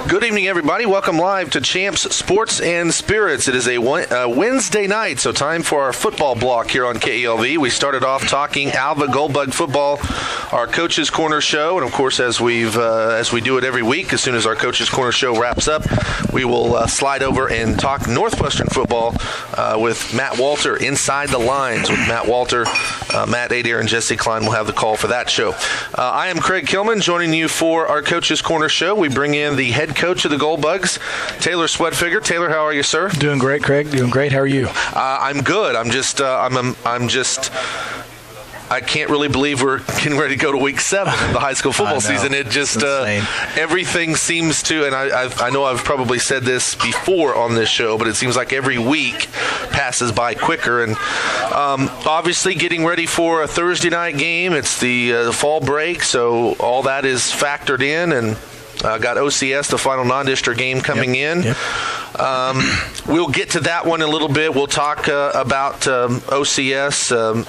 Good evening, everybody. Welcome live to Champs Sports and Spirits. It is a Wednesday night, so time for our football block here on KELV. We started off talking Alva Goldbug football, our Coach's Corner show, and of course, as we do it every week, as soon as our Coach's Corner show wraps up, we will slide over and talk Northwestern football with Matt Walter, Inside the Lines with Matt Walter. Matt Adair and Jesse Klein will have the call for that show. I am Craig Kilman, joining you for our Coach's Corner show. We bring in the head coach of the Goldbugs, Taylor Schwedtfiger. Taylor, how are you, sir? Doing great, Craig. Doing great. How are you? I'm good. I can't really believe we're getting ready to go to week 7 of the high school football season. It just everything seems to, and I know I've probably said this before on this show, but it seems like every week passes by quicker. And obviously getting ready for a Thursday night game. It's the fall break, so all that is factored in, and got OCS, the final non-district game, coming in. Yep. We'll get to that one in a little bit. We'll talk about OCS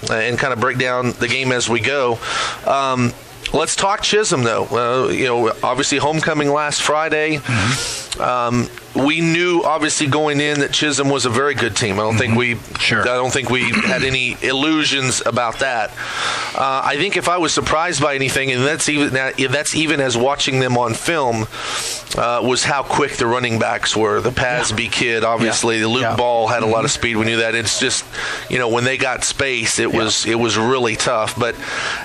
and kind of break down the game as we go. Let's talk Chisholm, though. Obviously homecoming last Friday. Mm-hmm. We knew, obviously, going in that Chisholm was a very good team. I don't think we had any illusions about that. I think if I was surprised by anything, and that's even as watching them on film, was how quick the running backs were. The Pasby kid, obviously, the Luke Ball had a lot of speed. We knew that. It's just, when they got space, it was really tough. But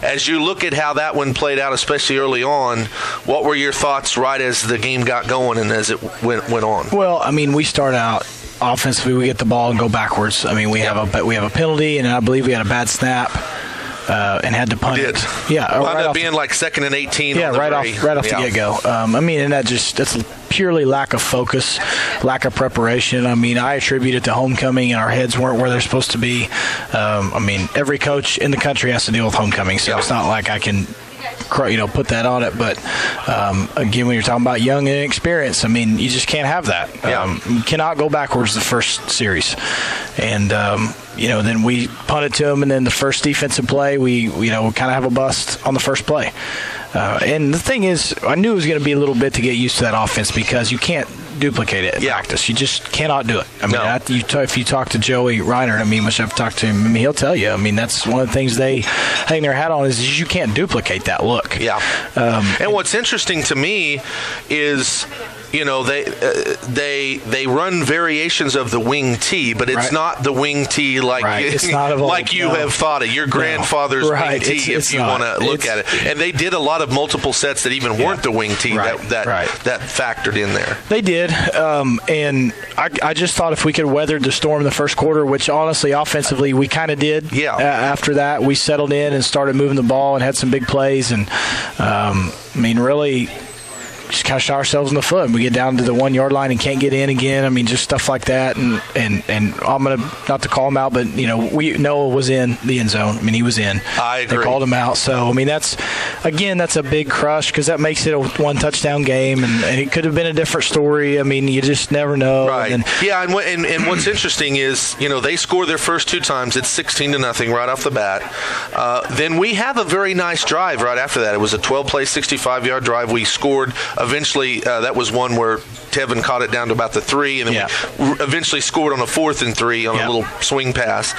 as you look at how that one played out, especially early on, what were your thoughts right as the game got going and as it went on? Well, we start out offensively. We get the ball and go backwards. We have a penalty, and I believe we had a bad snap and had to punt it. Yeah, wound up being like 2nd and 18. Yeah, right off the get-go. And that's purely lack of focus, lack of preparation. I attribute it to homecoming, and our heads weren't where they're supposed to be. Every coach in the country has to deal with homecoming, so it's not like I can put that on it. But again, when you're talking about young and inexperienced, you just can't have that. You cannot go backwards the first series. And then we punt it to them, and then the first defensive play, we kind of have a bust on the first play. And the thing is, I knew it was going to be a little bit to get used to that offense because you can't duplicate it in practice. You just cannot do it. If you talk to Joey Reiner, which I've talked to him, he'll tell you. That's one of the things they hang their hat on is you can't duplicate that look. Yeah. And what's interesting to me is, they run variations of the wing tee, but it's not the wing tee like you have thought it. Your grandfather's wing tee, if you want to look at it. And they did a lot of multiple sets that even weren't the wing tee that factored in there. They did, and I just thought if we could weather the storm in the first quarter, which honestly offensively we kind of did. Yeah. After that, we settled in and started moving the ball and had some big plays, and really just kind of shot ourselves in the foot. We get down to the 1 yard line and can't get in again. just stuff like that. And I'm going to, not to call him out, but, Noah was in the end zone. He was in. I agree. They called him out. So, that's a big crush because that makes it a 1 touchdown game. And it could have been a different story. You just never know. Right. And what's interesting is, they score their first 2 times. It's 16-0 right off the bat. Then we have a very nice drive right after that. It was a 12-play, 65-yard drive. We scored. Eventually, that was one where Tevin caught it down to about the 3, and then we eventually scored on a 4th and 3 on a little swing pass.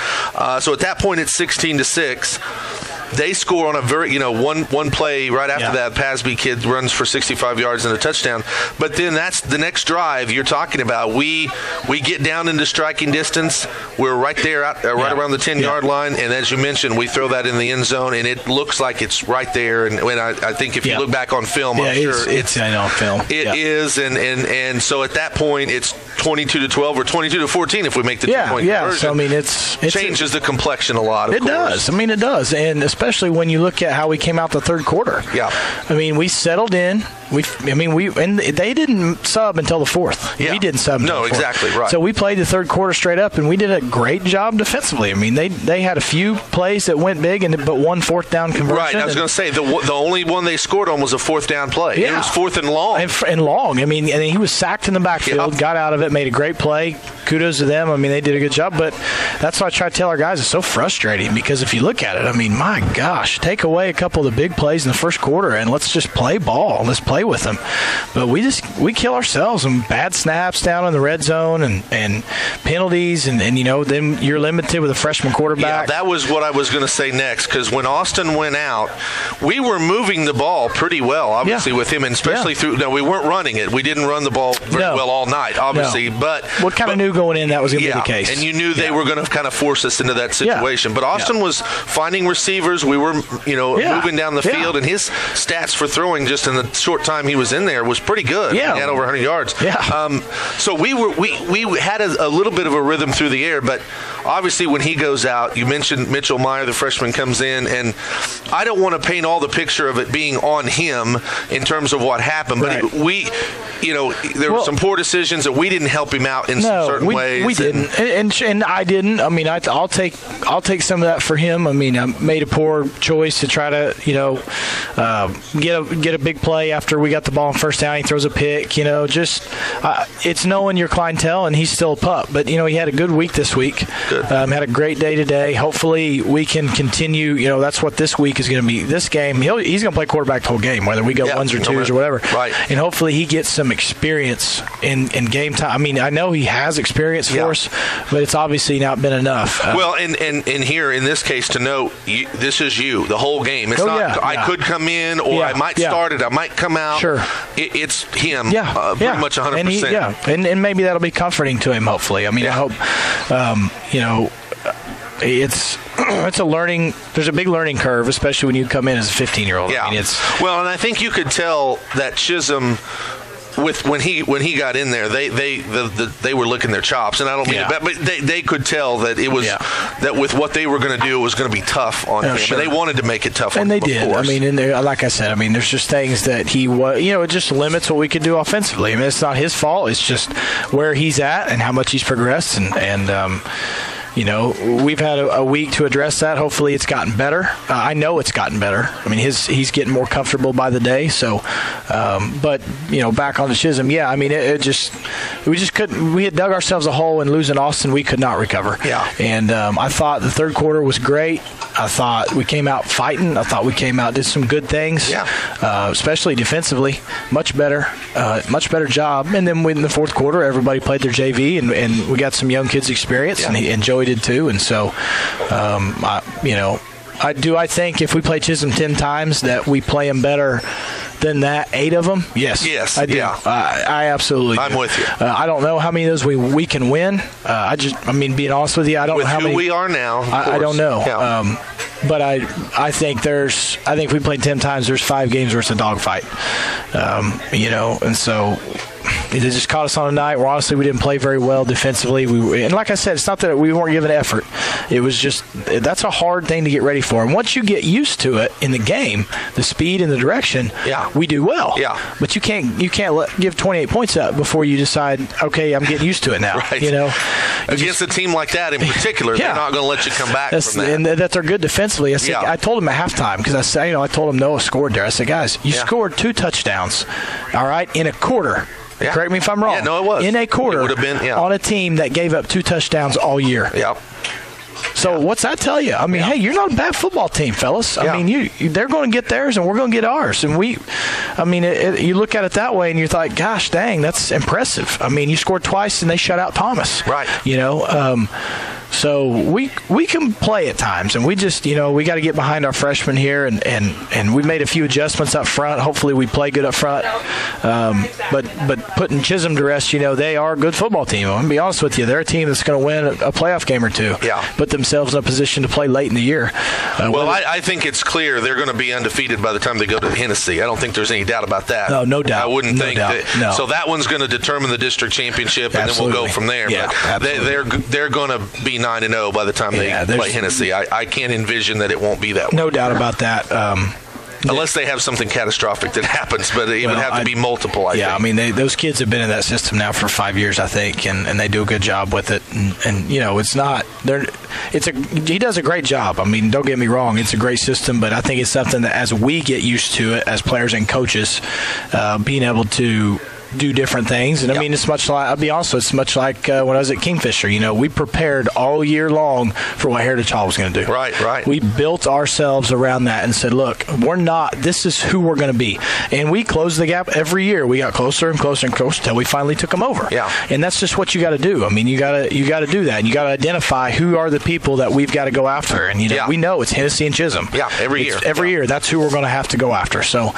So at that point, it's 16-6. They score on a very, one play right after that. Pasby kid runs for 65 yards and a touchdown. But then that's the next drive you're talking about. We get down into striking distance. We're right there, right around the 10-yard line. And as you mentioned, we throw that in the end zone, and it looks like it's right there. And I think if you look back on film, I'm sure it's on film. It is, and so at that point, it's 22-12 or 22-14 if we make the 2-point conversion. So it changes the complexion a lot. Of course. It does, and especially when you look at how we came out the third quarter. Yeah. We settled in. And they didn't sub until the 4th. Yeah. We didn't sub until the 4th. Exactly right. So we played the third quarter straight up, and we did a great job defensively. They had a few plays that went big, but 1 4th down conversion. Right. I was going to say the only one they scored on was a 4th down play. Yeah. It was 4th and long. And long. And he was sacked in the backfield, got out of it, made a great play. Kudos to them. They did a good job. But that's why I try to tell our guys it's so frustrating because if you look at it, my gosh, take away a couple of the big plays in the first quarter and let's just play ball. Let's play with them. But we kill ourselves and bad snaps down in the red zone and penalties and then you're limited with a freshman quarterback. Yeah, that was what I was going to say next, because when Austin went out, we were moving the ball pretty well, obviously, with him, and especially through. No, we weren't running it. We didn't run the ball very well all night, obviously. No. But what kind of knew going in that was going to be the case? And you knew they were going to kind of force us into that situation. But Austin was finding receivers. We were, moving down the field, and his stats for throwing just in the short time he was in there was pretty good. Yeah. He had over 100 yards. Yeah. So we had a little bit of a rhythm through the air, but obviously when he goes out, you mentioned Mitchell Meyer, the freshman, comes in, and I don't want to paint all the picture of it being on him in terms of what happened, but there were some poor decisions that we didn't help him out in some certain ways. We didn't, and I didn't. I mean, I'll take some of that for him. I mean, I made a poor choice to try to get a big play after we got the ball on first down. He throws a pick. It's knowing your clientele, and he's still a pup. But he had a good week this week. Good. Had a great day today. Hopefully, we can continue. That's what this week is going to be. This game, he's going to play quarterback the whole game, whether we go ones or twos or whatever. Right. And hopefully, he gets some experience in game time. I mean, I know he has experience for us, but it's obviously not been enough. And here in this case, to note, this is you the whole game. It's not I could come in or I might start it. I might come out. Sure. It's him. Pretty much 100%. And maybe that'll be comforting to him. Hopefully. I mean, I hope. It's a learning. There's a big learning curve, especially when you come in as a 15-year-old. Yeah. I mean, and I think you could tell that Chisholm, when he got in there, they were licking their chops, and I don't mean it, but they could tell that it was that with what they were going to do, it was going to be tough on him. Sure. And they wanted to make it tough on him. And they did. I mean, like I said, there's just things that he was. It just limits what we can do offensively. I mean, it's not his fault. It's just where he's at and how much he's progressed, and we've had a week to address that. Hopefully, it's gotten better. I know it's gotten better. I mean, he's getting more comfortable by the day. So, but back on the Chisholm, we just couldn't. We had dug ourselves a hole in losing Austin. We could not recover. Yeah. And I thought the third quarter was great. I thought we came out fighting. I thought we came out, did some good things. Yeah. Especially defensively, much better job. And then in the fourth quarter, everybody played their JV, and we got some young kids experience, and Joey did too. And so, I think if we play Chisholm 10 times that we play them better than that, 8 of them? Yes, I do. Yeah. I absolutely do. I'm with you. I don't know how many of those we can win. Being honest with you, I don't know how many. We are now. I don't know. Yeah. But I think if we played 10 times, there's 5 games worth of dogfight. And so it just caught us on a night where honestly we didn't play very well defensively. And like I said, it's not that we weren't giving effort. It was just that's a hard thing to get ready for. And once you get used to it in the game, the speed and the direction, we do well. Yeah. But you can't give 28 points up before you decide, okay, I'm getting used to it now. Right. Against a team like that in particular, they're not going to let you come back from that. And that they're good defensively. I told them at halftime because I told them Noah scored there. I said, guys, you scored 2 touchdowns, all right, in a quarter. Yeah. Correct me if I'm wrong. Yeah, no, it was. In a quarter, it would have been, on a team that gave up 2 touchdowns all year. Yeah. So what's that tell you? I mean, hey, you're not a bad football team, fellas. I mean, they're going to get theirs, and we're going to get ours. And you look at it that way, and you're like, gosh, dang, that's impressive. I mean, you scored twice, and they shut out Thomas. Right. So we can play at times, and we just, we got to get behind our freshmen here, and we made a few adjustments up front. Hopefully we play good up front. But putting Chisholm to rest, they are a good football team. I'm going to be honest with you. They're a team that's going to win a playoff game or 2. Yeah. Put themselves in a position to play late in the year. I think it's clear they're going to be undefeated by the time they go to Hennessy. I don't think there's any doubt about that. No doubt. I wouldn't think that. No. So that one's going to determine the district championship, and then we'll go from there. Yeah, but they're going to be 9-0 by the time they play Hennessy. I can't envision that it won't be that way. No doubt about that. Unless they have something catastrophic that happens, but it would have to be multiple, I think. I mean, those kids have been in that system now for 5 years, I think, and they do a good job with it. And it's not – he does a great job. I mean, don't get me wrong. It's a great system, but I think it's something that as we get used to it as players and coaches, being able to do different things. And I mean, it's much like, I'll be honest, it's much like when I was at Kingfisher. We prepared all year long for what Heritage Hall was going to do. Right. We built ourselves around that and said, look, this is who we're going to be. And we closed the gap every year. We got closer and closer and closer until we finally took them over. Yeah. And that's just what you got to do. I mean, you got to do that. And you got to identify who are the people that we've got to go after. And, we know it's Hennessy and Chisholm. Yeah, every year. That's who we're going to have to go after. So,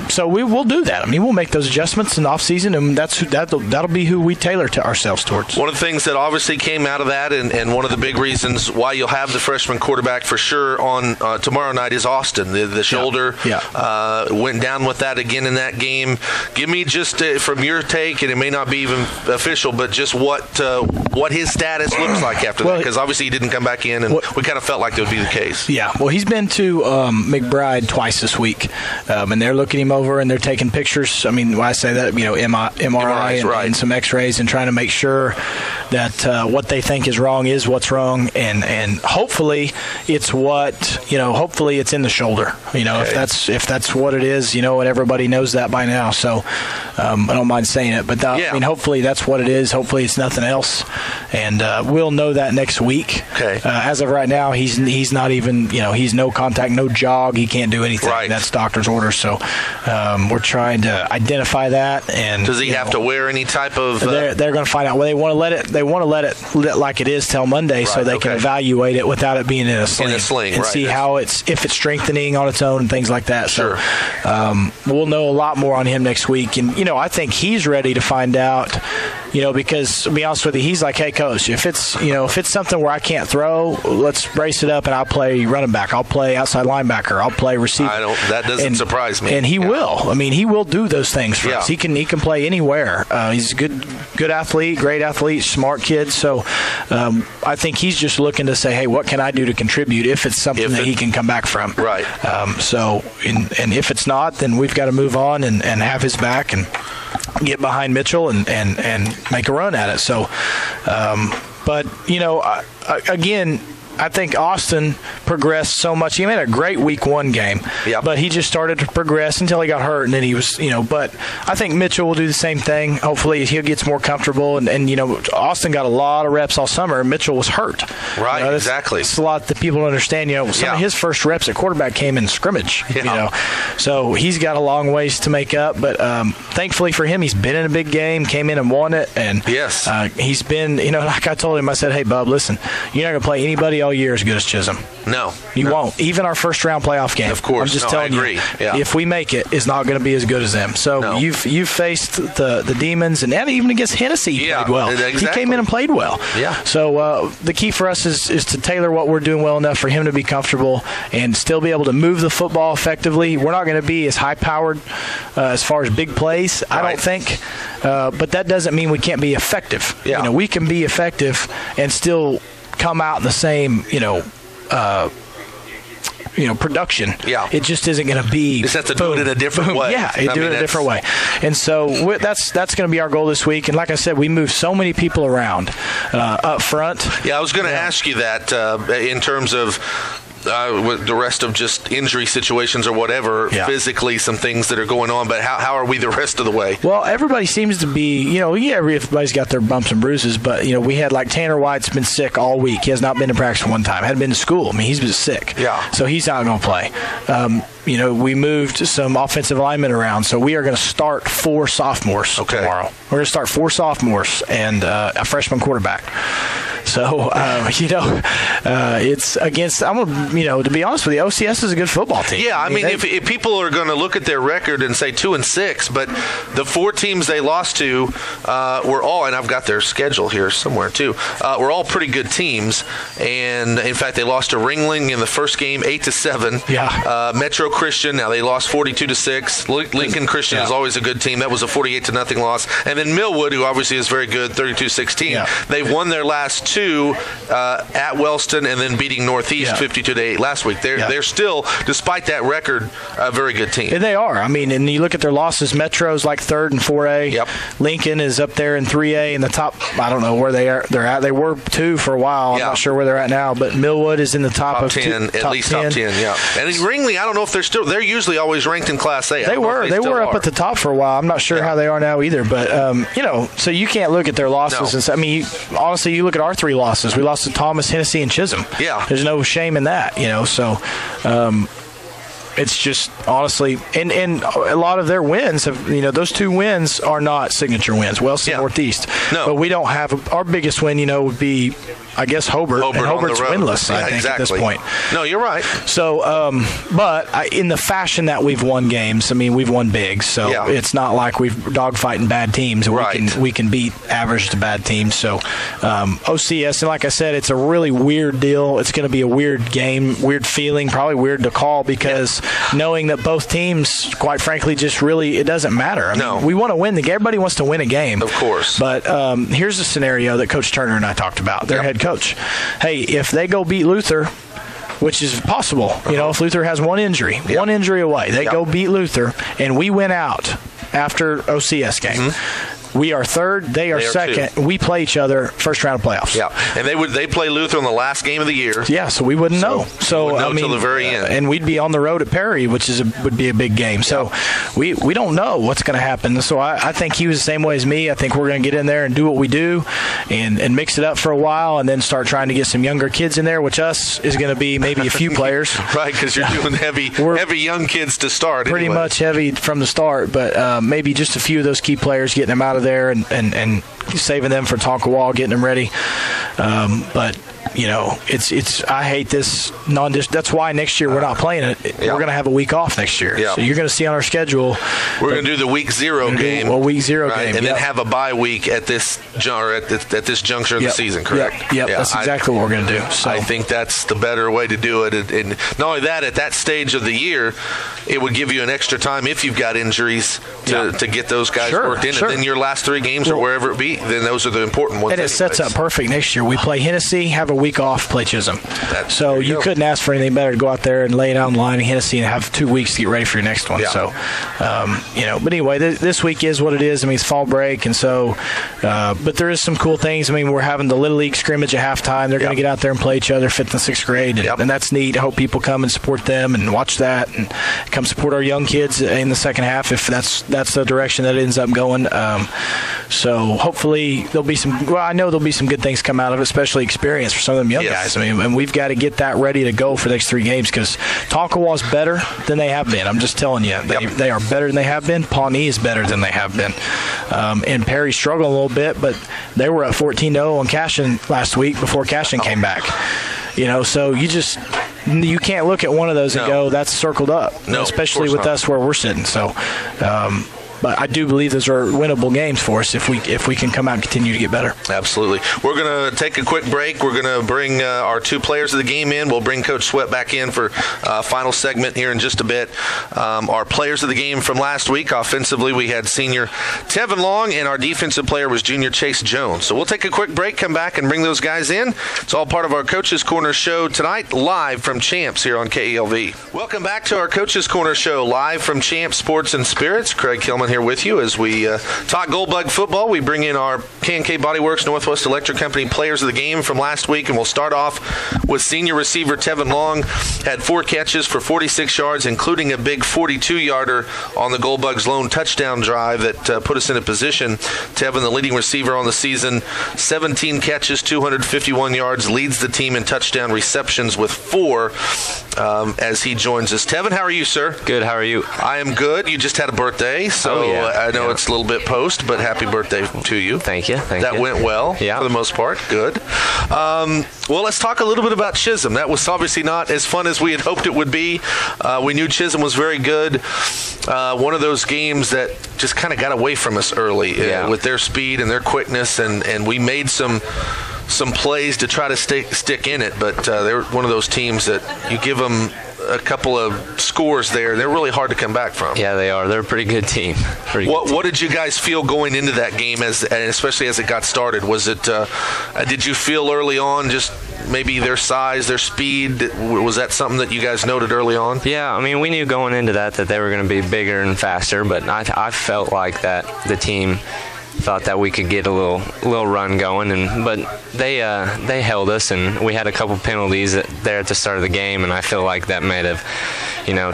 so we will do that. I mean, we'll make those adjustments in the offseason, and that'll be who we tailor to ourselves towards. One of the things that obviously came out of that, and one of the big reasons why you'll have the freshman quarterback for sure on tomorrow night is Austin. The shoulder went down with that again in that game. Give me just from your take, and it may not be even official, but just what his status looks like after that, because obviously he didn't come back in, and we kind of felt like that would be the case. Yeah, well, he's been to McBride twice this week, and they're looking him over and they're taking pictures. I mean, when I say that, MRI and some X-rays, and trying to make sure that what they think is what's wrong, and hopefully it's hopefully it's in the shoulder. If that's what it is, and everybody knows that by now. So I don't mind saying it, but I mean, hopefully that's what it is. Hopefully it's nothing else, and we'll know that next week. Okay. As of right now, he's not even he's no contact, no jog. He can't do anything. Right. That's doctor's order. So we're trying to identify that. And does he have to wear any type of? They're going to find out. Well, they want to let it like it is till Monday, so they can evaluate it without it being in a sling, and see how if it's strengthening on its own and things like that. Sure. So we'll know a lot more on him next week, and I think he's ready to find out. Because to be honest with you, he's like, hey, coach, if it's something where I can't throw, let's brace it up, and I'll play running back, I'll play outside linebacker, I'll play receiver. That doesn't surprise me. And he will. I mean, he will do those things for us. He can play anywhere. He's a good athlete, great athlete, smart kid. So I think he's just looking to say, hey, what can I do to contribute if it's something that he can come back from? Right. And if it's not, then we've got to move on and have his back and get behind Mitchell and make a run at it. So, but again, I think Austin progressed so much. He made a great week one game, but he just started to progress until he got hurt, and then he was, but I think Mitchell will do the same thing. Hopefully he gets more comfortable, and Austin got a lot of reps all summer, and Mitchell was hurt. Right, exactly. It's a lot that people don't understand. Some of his first reps at quarterback came in scrimmage, so he's got a long ways to make up, but thankfully for him, he's been in a big game, came in and won it, and he's been, like I told him, I said, hey, Bub, listen, you're not going to play anybody all year as good as Chisholm. No. You won't. Even our first round playoff game. Of course. I'm just telling you, if we make it, it's not going to be as good as them. So you've faced the Demons, and even against Hennessy, he played well. Exactly. He came in and played well. Yeah. So the key for us is to tailor what we're doing well enough for him to be comfortable and still be able to move the football effectively. We're not going to be as high-powered as far as big plays, I don't think. But that doesn't mean we can't be effective. Yeah. We can be effective and still come out in the same, production. Yeah. It just isn't going to be. Just have to do it in a different way. Yeah, do it in a different way. And so that's going to be our goal this week. And like I said, we move so many people around up front. Yeah, I was going to ask you that in terms of with the rest of just injury situations or whatever, physically some things that are going on, but how are we the rest of the way? Well, everybody seems to be, everybody's got their bumps and bruises, but, we had like Tanner White's been sick all week. He has not been to practice one time. Hadn't been to school. I mean, he's been sick. Yeah. So he's not going to play. We moved some offensive linemen around, so we are going to start 4 sophomores tomorrow. We're going to start 4 sophomores and a freshman quarterback. So, it's against, to be honest with you, OCS is a good football team. Yeah, I mean if people are going to look at their record and say 2-6, but the 4 teams they lost to were all, and I've got their schedule here somewhere too, were all pretty good teams. And in fact, they lost to Ringling in the first game 8-7. Yeah. Metro Christian, now they lost 42-6. Lincoln Christian is always a good team. That was a 48-0 loss. And then Millwood, who obviously is very good, 32-16. Yeah. They've won their last 52 at Wellston, and then beating Northeast 52-8 last week. They're still, despite that record, a very good team. And they are. I mean, and you look at their losses. Metro's like third in 4A. Yep. Lincoln is up there in 3A in the top. I don't know where they're at. They were 2 for a while. I'm not sure where they're at now, but Millwood is in the top of 10, at least top 10. Yeah. And in Ringley, I don't know if they're usually always ranked in Class A. They were up at the top for a while. I'm not sure how they are now either, but so you can't look at their losses and say, I mean, honestly, you look at our 3 losses. We lost to Thomas, Hennessy, and Chisholm. Yeah. There's no shame in that, so it's just honestly, and a lot of their wins have, those 2 wins are not signature wins. Wellston, Northeast. No. But we don't have our biggest win, would be, I guess, Hobart and Hobart's winless, I think, at this point. No, you're right. So, but in the fashion that we've won games, I mean, we've won big, so it's not like we've dogfighting bad teams. We can beat average to bad teams. So, OCS, and like I said, it's a really weird deal. It's going to be a weird game, weird feeling, probably weird to call because knowing that both teams, quite frankly, just really, it doesn't matter. I mean, we want to win the game. Everybody wants to win a game. Of course. But here's a scenario that Coach Turner and I talked about, their head coach. Hey, if they go beat Luther, which is possible, if Luther has one injury away, they go beat Luther, and we win out after OCS game. We are third. They are second. 2. We play each other first round of playoffs. Yeah, and they play Luther in the last game of the year. Yeah, so we wouldn't know. So I mean, until the very end, and we'd be on the road at Perry, which would be a big game. So we don't know what's going to happen. So I think he was the same way as me. I think we're going to get in there and do what we do, and mix it up for a while, and then start trying to get some younger kids in there, which is going to be maybe a few players. Right, because you're doing heavy young kids to start. Pretty much heavy from the start, but maybe just a few of those key players, getting them out of there and saving them for Tonkawa, getting them ready. But it's I hate this that's why next year we're not playing it. We're going to have a week off next year. So you're going to see on our schedule. We're going to do the week 0 game. A week 0 game. And then have a bye week at this juncture of the season, correct? Yep. That's exactly what we're going to do. So I think that's the better way to do it. And not only that, at that stage of the year, it would give you an extra time if you've got injuries to get those guys worked in. And then your last 3 games or wherever it be, then those are the important ones. And it sets up perfect next year. We play Hennessy, have a week off, play Chisholm. So you couldn't ask for anything better to go out there and lay it out in line in Hennessy and have 2 weeks to get ready for your next one. So, but anyway, this week is what it is. I mean, it's fall break, and so, but there is some cool things. I mean, we're having the Little League scrimmage at halftime. They're going to get out there and play each other, 5th and 6th grade, and that's neat. I hope people come and support them and watch that, and come support our young kids in the second half if that's the direction that it ends up going. So hopefully there'll be I know there'll be some good things come out of it, especially experience for some of them young guys. I mean, and we've got to get that ready to go for the next 3 games because Tonkawa's better than they have been. I'm just telling you, they are better than they have been. Pawnee is better than they have been. And Perry's struggling a little bit, but they were at 14-0 on Cashin last week before Cashin came back. So you can't look at one of those and go, that's circled up, especially with us where we're sitting. So, but I do believe those are winnable games for us if we can come out and continue to get better. Absolutely. We're going to take a quick break. We're going to bring our 2 players of the game in. We'll bring Coach Sweat back in for final segment here in just a bit. Our players of the game from last week, offensively, we had senior Tevin Long, and our defensive player was junior Chase Jones. So we'll take a quick break, come back, and bring those guys in. It's all part of our Coach's Corner show tonight, live from Champs here on KELV. Welcome back to our Coach's Corner show, live from Champs Sports and Spirits. Craig Kilman here with you as we talk Goldbug football. We bring in our K&K Bodyworks Northwest Electric Company players of the game from last week, and we'll start off with senior receiver Tevin Long. Had 4 catches for 46 yards, including a big 42-yarder on the Goldbugs' lone touchdown drive that put us in a position. Tevin, the leading receiver on the season, 17 catches, 251 yards, leads the team in touchdown receptions with 4 as he joins us. Tevin, how are you, sir? Good. How are you? I am good. You just had a birthday, so I know it's a little bit post, but happy birthday to you. Thank you. That went well for the most part. Good. Well, let's talk a little bit about Chisholm. That was obviously not as fun as we had hoped it would be. We knew Chisholm was very good. One of those games that just kind of got away from us early with their speed and their quickness, and we made some plays to try to stick in it, but they're one of those teams that you give them a couple of scores there. They're really hard to come back from. Yeah, they are. They're a pretty good team. What did you guys feel going into that game, and especially as it got started? Was it? Did you feel early on just maybe their size, their speed? Was that something that you guys noted early on? Yeah, I mean, we knew going into that they were going to be bigger and faster, but I felt like that the team thought that we could get a little run going, but they held us, and we had a couple penalties there at the start of the game, and I feel like that might have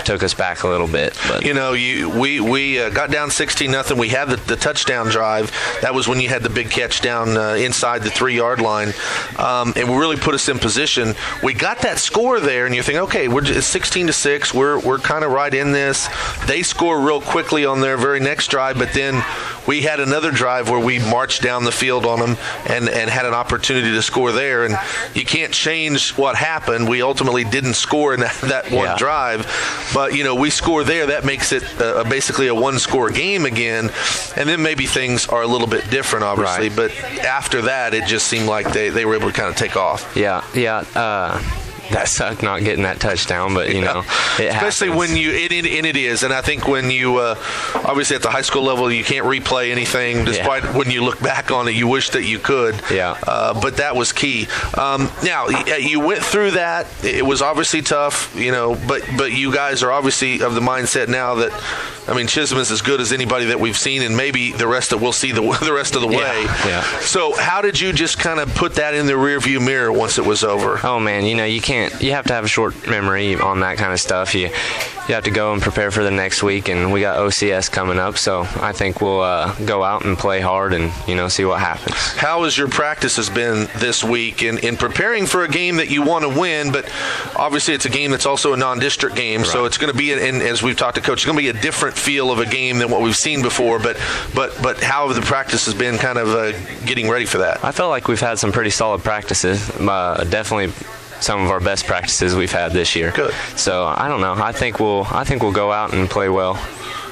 took us back a little bit. But we got down 16-0. We had the touchdown drive. That was when you had the big catch down inside the 3-yard line, and we really put us in position. We got that score there, and you think, okay, it's 16-6. We're kind of right in this. They score real quickly on their very next drive, but then we had another drive where we marched down the field on them and had an opportunity to score there. And you can't change what happened. We ultimately didn't score in that one drive. But, we score there. That makes it basically a one-score game again. And then maybe things are a little bit different, obviously. Right. But after that, it just seemed like they were able to kind of take off. Yeah. That sucked not getting that touchdown, but it especially happens. when it is, and I think when you obviously at the high school level you can't replay anything, despite when you look back on it, you wish that you could. Yeah. But that was key. Now you went through that. It was obviously tough, but you guys are obviously of the mindset now that, I mean, Chisholm is as good as anybody that we've seen, and maybe the rest that we'll see the rest of the way. Yeah. So how did you just kind of put that in the rearview mirror once it was over? Oh man, you have to have a short memory on that kind of stuff. You have to go and prepare for the next week, and we got OCS coming up, so I think we'll go out and play hard and see what happens. How has your practices been this week in preparing for a game that you want to win, but obviously it's a game that's also a non-district game, right. So it's going to be, and as we've talked to Coach, it's going to be a different feel of a game than what we've seen before, but how have the practices been kind of getting ready for that? I felt like we've had some pretty solid practices, definitely some of our best practices we've had this year. Good. So I don't know. I think we'll go out and play well.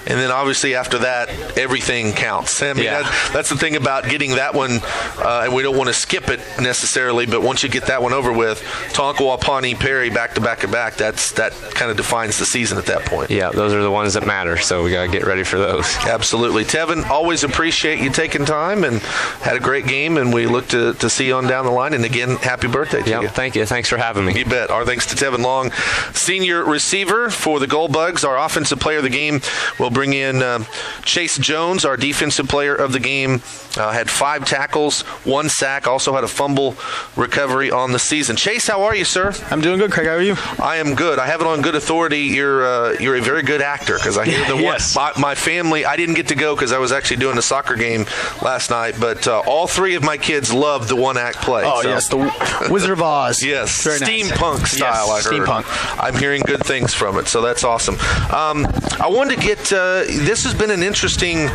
And then obviously after that, everything counts. I mean, that's the thing about getting that one, and we don't want to skip it necessarily, but once you get that one over with, Tonkawa, Pawnee, Perry, back to back to back, that kind of defines the season at that point. Yeah, those are the ones that matter, so we got to get ready for those. Absolutely. Tevin, always appreciate you taking time, and had a great game, and we look to see you on down the line. And again, happy birthday to you. Thank you. Thanks for having me. You bet. Our thanks to Tevin Long, senior receiver for the Gold Bugs. Our offensive player of the game will bring in Chase Jones, our defensive player of the game. Had 5 tackles, 1 sack, also had a fumble recovery on the season. Chase, how are you, sir? I'm doing good, Craig. How are you? I am good. I have it on good authority. You're a very good actor, because I hear yes. My family, I didn't get to go because I was actually doing a soccer game last night, but all 3 of my kids loved the one-act play. Oh, yes, the Wizard of Oz. Yes, very steampunk nice. style, yes, I heard. Steampunk. I'm hearing good things from it, so that's awesome. I wanted to get this has been an interesting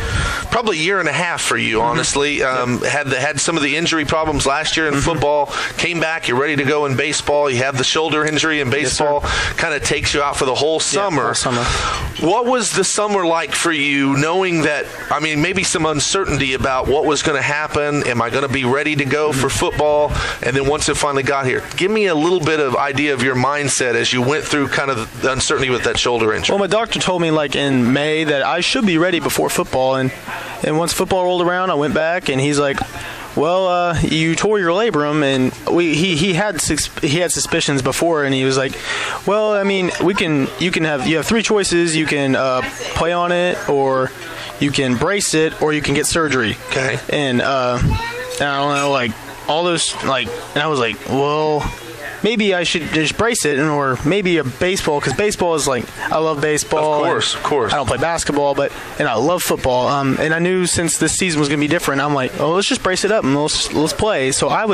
probably year and a half for you, honestly. Had some of the injury problems last year in football, came back, you're ready to go in baseball, you have the shoulder injury in baseball, kind of takes you out for the whole summer. What was the summer like for you, knowing that, I mean, maybe some uncertainty about what was going to happen? Am I going to be ready to go for football? And then once it finally got here, give me a little bit of idea of your mindset as you went through kind of the uncertainty with that shoulder injury. Well, my doctor told me like in May that I should be ready before football, and once football rolled around, I went back, and he's like, well, you tore your labrum, and he had suspicions before, and he was like, well, I mean, you have 3 choices. You can play on it, or you can brace it, or you can get surgery. Okay. And I don't know, like all those, like, and I was like, well, maybe I should just brace it, or maybe a baseball, because baseball is like, I love baseball. Of course. I don't play basketball, and I love football. And I knew since this season was going to be different, I'm like, oh, let's just brace it up and let's play. So I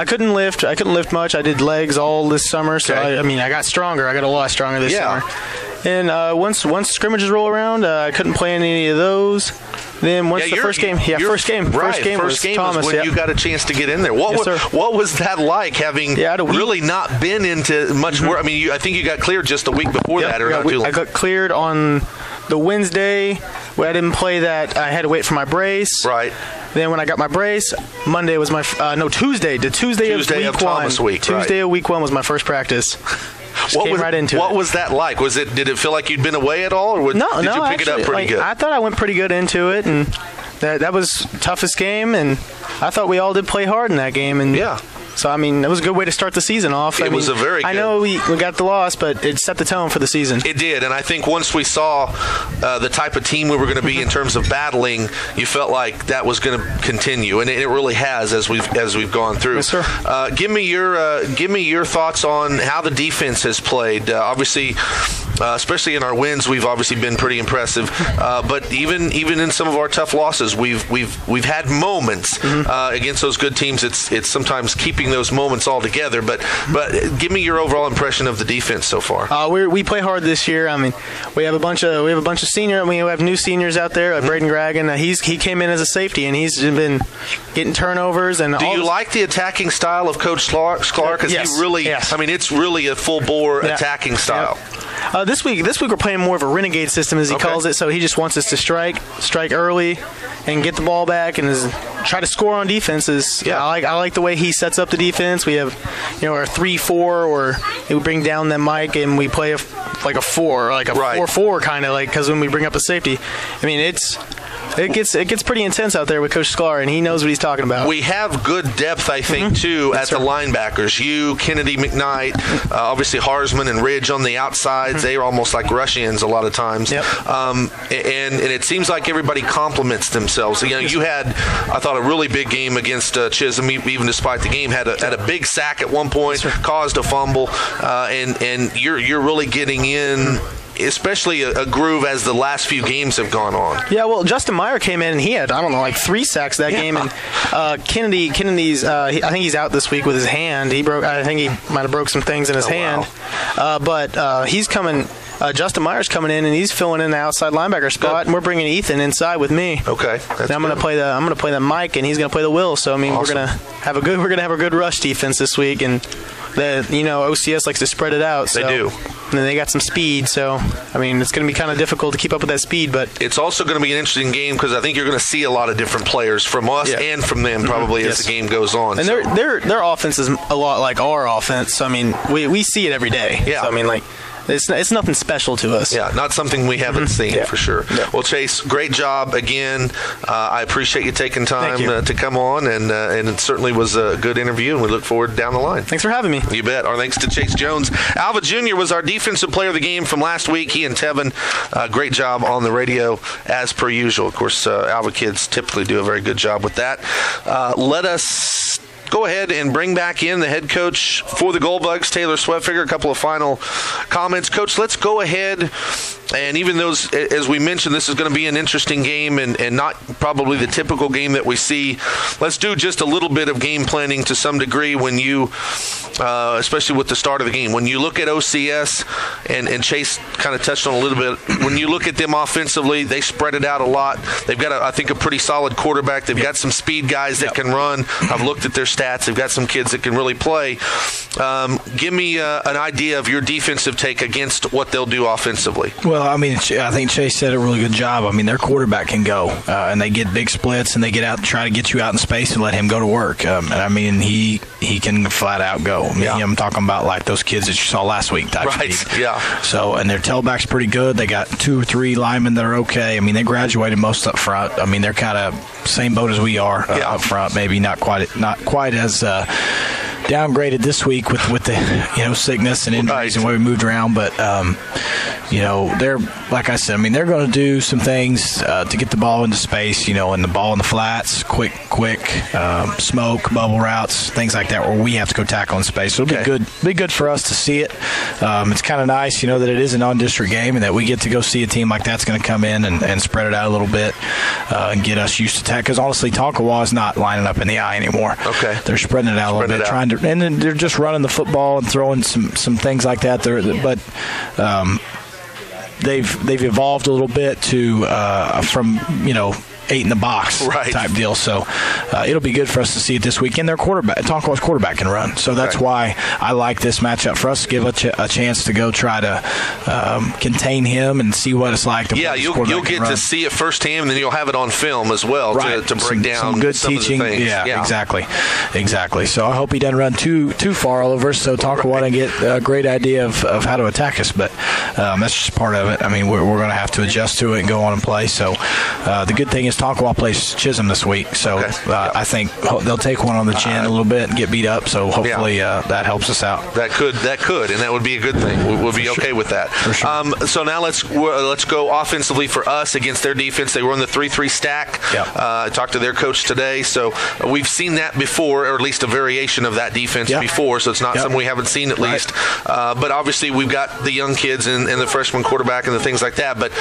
couldn't lift much. I did legs all this summer, so okay. I got stronger. I got a lot stronger this summer. And once scrimmages roll around, I couldn't play in any of those. Then once first game was Thomas. When you got a chance to get in there. What was that like, having really not been into much work? I mean, I think you got cleared just a week before that, or not too long. I got cleared on the Wednesday. I didn't play that. I had to wait for my brace. Right. Then when I got my brace, Monday was my Tuesday. The Tuesday of week Thomas 1. Week. Tuesday of week 1 was my first practice. came right into it. What was that like? Did it feel like you'd been away at all, or did you pick it up pretty good? I thought I went pretty good into it, and that was toughest game, and I thought we all did play hard in that game, and yeah. So, I mean, it was a good way to start the season off. It was a very good. I know we got the loss, but it set the tone for the season. It did, and I think once we saw the type of team we were going to be in terms of battling, you felt like that was going to continue, and it really has as we've gone through. Yes, sir. Give me your thoughts on how the defense has played. Obviously, especially in our wins, we've obviously been pretty impressive. But even in some of our tough losses, we've had moments against those good teams. It's sometimes keeping those moments all together. But give me your overall impression of the defense so far. We play hard this year. I mean, we have a bunch of senior. We have new seniors out there. Like Braden Gragan. He came in as a safety, and he's been getting turnovers. And do you like the attacking style of Coach Sklar? Because yes. he really, yes. I mean, it's really a full bore attacking style. Yep. This week we're playing more of a renegade system, as he calls it. So he just wants us to strike early, and get the ball back, and try to score on defenses. Yeah. I like the way he sets up the defense. We have, our 3-4, or we bring down the mic and we play like a 4, like a 4-4 kind of, like, because when we bring up a safety, I mean it gets pretty intense out there with Coach Sklar, and he knows what he's talking about. We have good depth, I think, too, at the linebackers. You, Kennedy, McKnight, obviously Harsman and Ridge on the outsides. They're almost like rush-ins a lot of times. Yep. And it seems like everybody complements themselves. You had, I thought, a really big game against Chisholm, even despite the game. Had a big sack at one point, caused a fumble, and you're really getting in, especially a groove as the last few games have gone on. Yeah, well, Justin Meyer came in and he had, like 3 sacks that game. And Kennedy's, I think he's out this week with his hand. I think he might have broke some things in his hand. Wow. But he's coming. Justin Meyer's coming in and he's filling in the outside linebacker spot, and we're bringing Ethan inside with me. Okay, and I'm going to play the Mike, and he's going to play the Will. So I mean, awesome. we're going to have a good rush defense this week, and OCS likes to spread it out. So. They do. And they got some speed, so I mean it's going to be kind of difficult to keep up with that speed. But it's also going to be an interesting game because I think you're going to see a lot of different players from us and from them probably as the game goes on. And their offense is a lot like our offense. So I mean we see it every day. Yeah. So I mean it's nothing special to us. Yeah, not something we haven't seen for sure. Yeah. Well, Chase, great job again. I appreciate you taking time to come on, and it certainly was a good interview, and we look forward down the line. Thanks for having me. You bet. Our thanks to Chase Jones. Alva Jr. was our defensive player of the game from last week. He and Tevin, great job on the radio as per usual. Of course, Alva kids typically do a very good job with that. Let us go ahead and bring back in the head coach for the Goldbugs, Taylor Schwedtfiger. A couple of final comments. Coach, let's go ahead. And even though, as we mentioned, this is going to be an interesting game and not probably the typical game that we see, let's do just a little bit of game planning to some degree when you, especially with the start of the game, when you look at OCS, and Chase kind of touched on a little bit, when you look at them offensively, they spread it out a lot. They've got, I think, a pretty solid quarterback. They've got some speed guys that can run. I've looked at their stats. They've got some kids that can really play. Give me an idea of your defensive take against what they'll do offensively. Well, I mean, I think Chase said a really good job. I mean, their quarterback can go, and they get big splits, and they get out and try to get you out in space and let him go to work. And I mean, he can flat out go. I mean, I'm talking about like those kids that you saw last week type of team. Yeah. So, and their tailback's pretty good. They got 2 or 3 linemen that are okay. I mean, they graduated most up front. I mean, they're kind of same boat as we are up front. Maybe not quite as downgraded this week with the sickness and injuries and where we moved around, but they're, like I said, I mean, they're going to do some things to get the ball into space, and the ball in the flats, quick smoke, bubble routes, things like that, where we have to go tackle in space. So it'll be good for us to see it. It's kind of nice, that it is a non-district game and that we get to go see a team like that's going to come in and spread it out a little bit and get us used to tackle. Because honestly, Tonkawa is not lining up in the eye anymore. Okay, they're spreading it out a little bit, trying to, and then they're just running the football and throwing some things like that. They've evolved a little bit to from 8 in the box type deal. So it'll be good for us to see it this weekend. Their Tonkawa's quarterback can run. So that's why I like this matchup for us to give a chance to go try to contain him and see what it's like to you'll get to see it firsthand, and then you'll have it on film as well to break down some good teaching. Of the things. Yeah, exactly. So I hope he doesn't run too far all over us, so Tonkawa doesn't get a great idea of how to attack us. But that's just part of it. I mean, we're going to have to adjust to it and go on and play. So the good thing is Tonkawa plays Chisholm this week, so I think they'll take one on the chin a little bit and get beat up. So hopefully that helps us out. That could, and that would be a good thing. We'll be okay with that. For sure. So now let's go offensively for us against their defense. They run the 3-3 stack. I talked to their coach today, so we've seen that before, or at least a variation of that defense before. So it's not something we haven't seen at least. But obviously we've got the young kids and the freshman quarterback and the things like that. But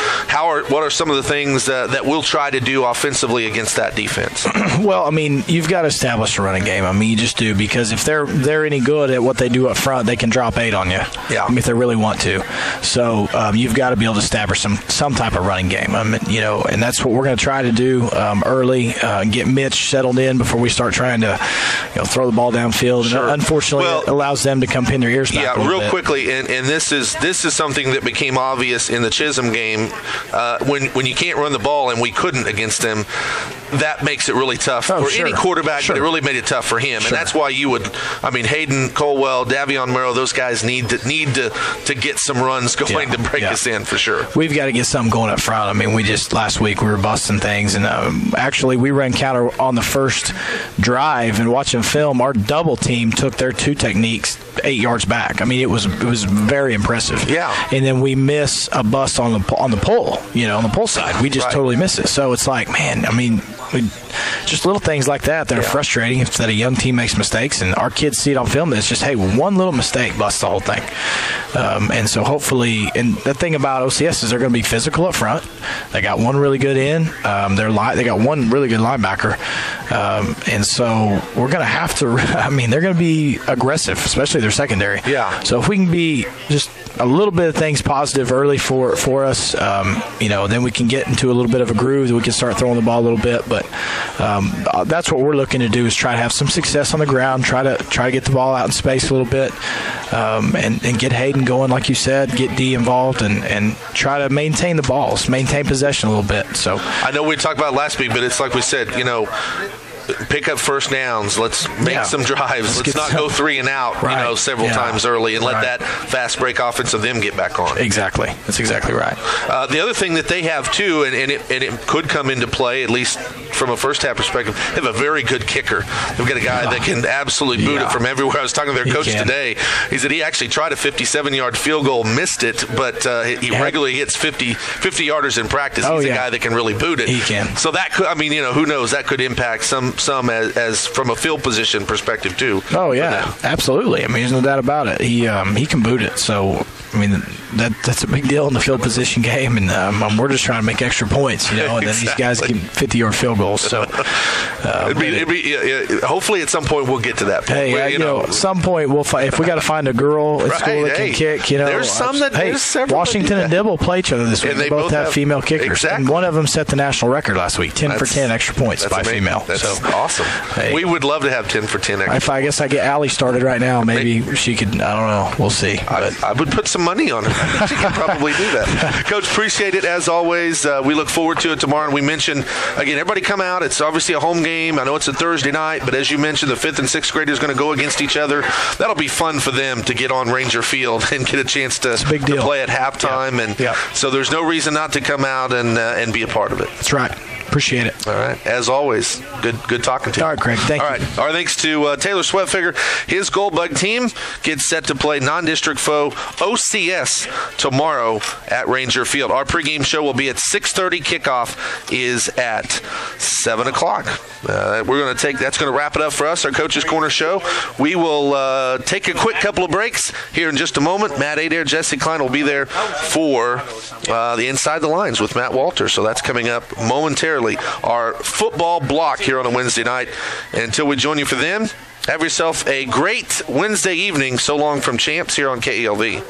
what are some of the things that we'll try to do offensively against that defense? Well, I mean, you've got to establish a running game. I mean, you just do, because if they're any good at what they do up front, they can drop 8 on you. Yeah. I mean, if they really want to. So you've got to be able to establish some type of running game. I mean, and that's what we're going to try to do early. Get Mitch settled in before we start trying to throw the ball downfield. Sure. And unfortunately, it allows them to come pin their ears back. Yeah, real quickly, and this is something that became obvious in the Chisholm game when you can't run the ball, and we couldn't against them. That makes it really tough for any quarterback, but it really made it tough for him. And that's why Hayden Colwell, Davion Merrill, those guys need to get some runs going to break us in for sure. We've got to get something going up front. I mean, last week we were busting things, and actually we ran counter on the first drive, and watching film, our double team took their 2 techniques 8 yards back. I mean, it was very impressive. Yeah. And then we miss a bust on the pull, on the pull side. We just totally miss it. So it's like, man, I mean, just little things like that are frustrating if that a young team makes mistakes, and our kids see it on film. It's just, hey, one little mistake busts the whole thing. And so hopefully, and the thing about OCS is they're going to be physical up front. They got one really good end. They got one really good linebacker. And so we're going to have to, I mean, they're going to be aggressive, especially their secondary. Yeah. So if we can be just a little bit of things positive early for us, then we can get into a little bit of a groove. We can start throwing the ball a little bit. But that's what we're looking to do, is try to have some success on the ground, try to get the ball out in space a little bit, and get Hayden going, like you said, get D involved, and try to maintain the balls, maintain possession a little bit. So I know we talked about it last week, but it's like we said, pick up first downs. Let's make some drives. Let's not go 3 and out, several times early, and let that fast break offense of them get back on. Exactly. That's exactly right. The other thing that they have too, and it could come into play, at least from a first half perspective, they have a very good kicker. They've got a guy that can absolutely boot it from everywhere. I was talking to their coach today. He said he actually tried a 57-yard field goal, missed it, but he regularly hits 50-yarders in practice. He's a guy that can really boot it. He can. So that could, who knows? That could impact some as from a field position perspective too. Oh yeah, absolutely. I mean, there's no doubt about it. He can boot it. So I mean, that's a big deal in the field position game, and we're just trying to make extra points, and then these guys get 50-yard field goals. So hopefully at some point we'll get to that point. Hey, at some point we'll find, if we got to find a girl at school that can kick. There's some that there's several. Washington and Dibble play each other this week. And they both have female kickers, exactly. and one of them set the national record last week, 10 for 10 extra points by amazing. Female. That's so awesome. Hey, we would love to have 10 for 10 extra. If I guess I get Allie started right now, maybe she could. I don't know. We'll see. I would put some money on her. She can probably do that. Coach, appreciate it as always. We look forward to it tomorrow. And we mentioned, again, everybody come out. It's obviously a home game. I know it's a Thursday night, but as you mentioned, the 5th and 6th graders are going to go against each other. That'll be fun for them to get on Ranger Field and get a chance to play at halftime. So there's no reason not to come out and be a part of it. That's right. Appreciate it. All right. As always, good talking to you. All right, Craig. Thank you. All right. Our thanks to Taylor Schwedtfiger. His Goldbug team gets set to play non-district foe OCS tomorrow at Ranger Field. Our pregame show will be at 6:30. Kickoff is at 7 o'clock. That's going to wrap it up for us, our Coach's Corner show. We will take a quick couple of breaks here in just a moment. Matt Adair, Jesse Klein will be there for the Inside the Lines with Matt Walter. So that's coming up momentarily. Our football block here on a Wednesday night. Until we join you for them, have yourself a great Wednesday evening. So long from Champs here on KELV.